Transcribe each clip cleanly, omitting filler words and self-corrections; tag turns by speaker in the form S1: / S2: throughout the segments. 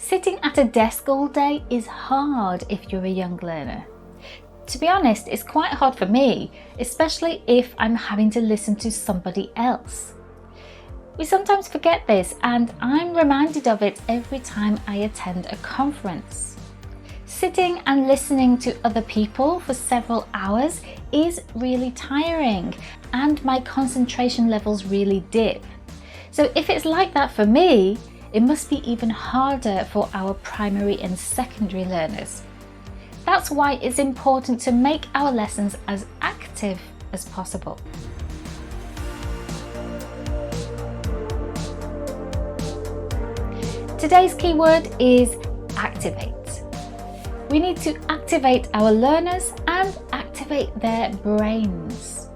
S1: Sitting at a desk all day is hard if you're a young learner. To be honest, it's quite hard for me, especially if I'm having to listen to somebody else. We sometimes forget this, and I'm reminded of it every time I attend a conference. Sitting and listening to other people for several hours is really tiring, and my concentration levels really dip. So if it's like that for me, it must be even harder for our primary and secondary learners. That's why it's important to make our lessons as active as possible. Today's keyword is activate. We need to activate our learners and activate their brains.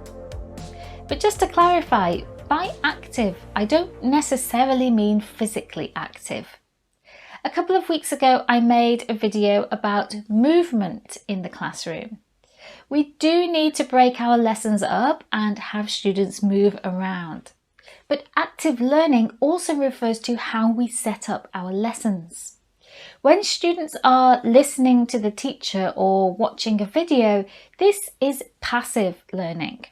S1: But just to clarify, by active, I don't necessarily mean physically active. A couple of weeks ago, I made a video about movement in the classroom. We do need to break our lessons up and have students move around. But active learning also refers to how we set up our lessons. When students are listening to the teacher or watching a video, this is passive learning.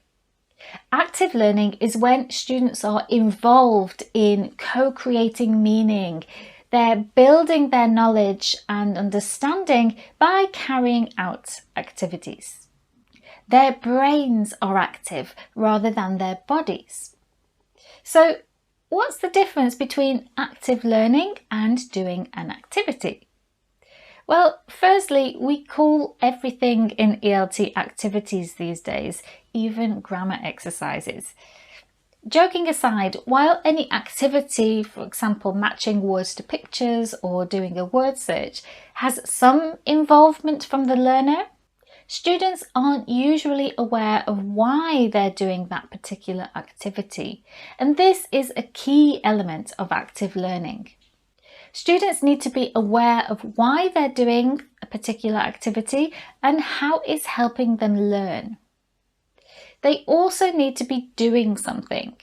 S1: Active learning is when students are involved in co-creating meaning. They're building their knowledge and understanding by carrying out activities. Their brains are active rather than their bodies. So, what's the difference between active learning and doing an activity? Well, firstly, we call everything in ELT activities these days, even grammar exercises. Joking aside, while any activity, for example matching words to pictures or doing a word search, has some involvement from the learner, students aren't usually aware of why they're doing that particular activity, and this is a key element of active learning. Students need to be aware of why they're doing a particular activity and how it's helping them learn. They also need to be doing something.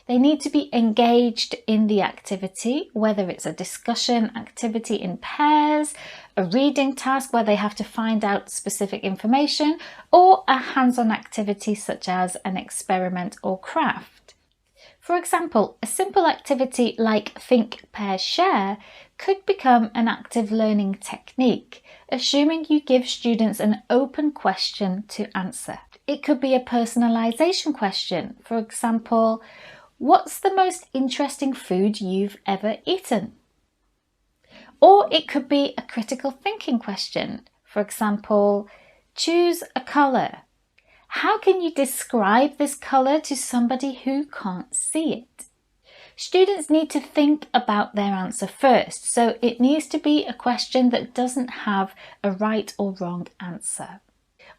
S1: They need to be engaged in the activity, whether it's a discussion activity in pairs, a reading task where they have to find out specific information, or a hands-on activity such as an experiment or craft. For example, a simple activity like think, pair, share could become an active learning technique, assuming you give students an open question to answer. It could be a personalization question. For example, what's the most interesting food you've ever eaten? Or it could be a critical thinking question. For example, choose a colour. How can you describe this colour to somebody who can't see it? Students need to think about their answer first, so it needs to be a question that doesn't have a right or wrong answer.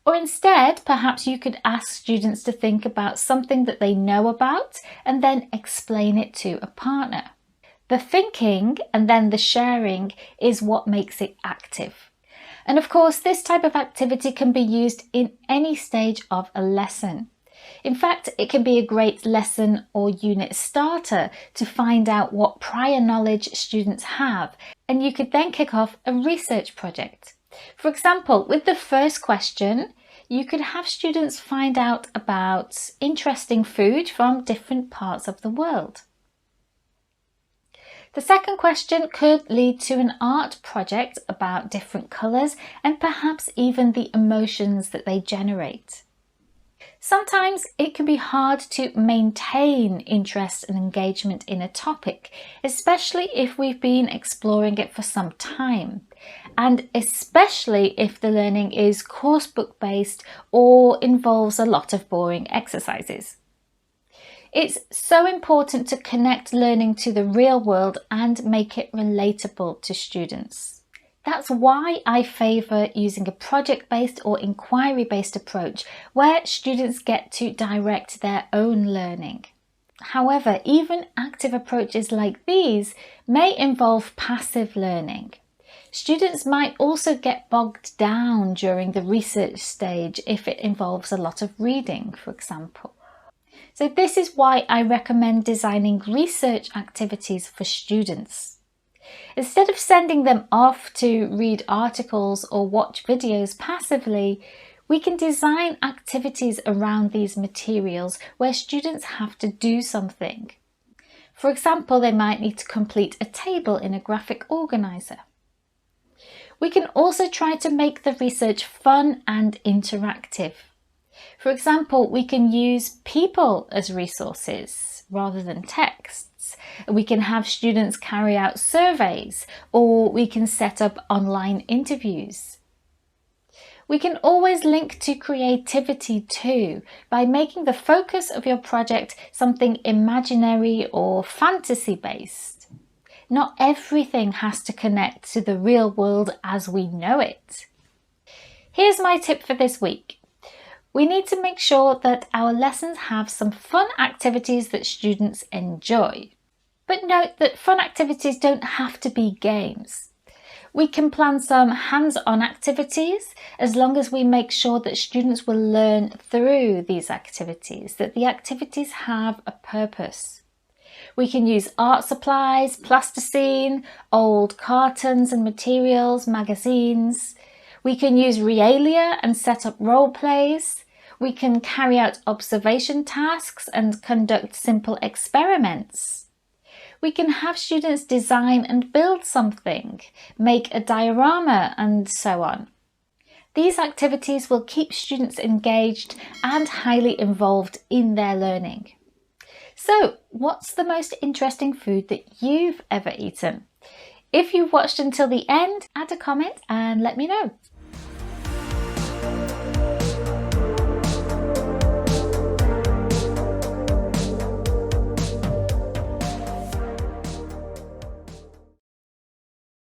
S1: Or instead, perhaps you could ask students to think about something that they know about and then explain it to a partner. The thinking and then the sharing is what makes it active. And of course, this type of activity can be used in any stage of a lesson. In fact, it can be a great lesson or unit starter to find out what prior knowledge students have, and you could then kick off a research project. For example, with the first question, you could have students find out about interesting food from different parts of the world. The second question could lead to an art project about different colours and perhaps even the emotions that they generate. Sometimes it can be hard to maintain interest and engagement in a topic, especially if we've been exploring it for some time, and especially if the learning is coursebook based or involves a lot of boring exercises. It's so important to connect learning to the real world and make it relatable to students. That's why I favour using a project-based or inquiry-based approach where students get to direct their own learning. However, even active approaches like these may involve passive learning. Students might also get bogged down during the research stage if it involves a lot of reading, for example. So this is why I recommend designing research activities for students. Instead of sending them off to read articles or watch videos passively, we can design activities around these materials where students have to do something. For example, they might need to complete a table in a graphic organizer. We can also try to make the research fun and interactive. For example, we can use people as resources rather than texts. We can have students carry out surveys, or we can set up online interviews. We can always link to creativity too, by making the focus of your project something imaginary or fantasy-based. Not everything has to connect to the real world as we know it. Here's my tip for this week. We need to make sure that our lessons have some fun activities that students enjoy. But note that fun activities don't have to be games. We can plan some hands-on activities as long as we make sure that students will learn through these activities, that the activities have a purpose. We can use art supplies, plasticine, old cartons and materials, magazines. We can use realia and set up role plays. We can carry out observation tasks and conduct simple experiments. We can have students design and build something, make a diorama, and so on. These activities will keep students engaged and highly involved in their learning. So, what's the most interesting food that you've ever eaten? If you've watched until the end, add a comment and let me know.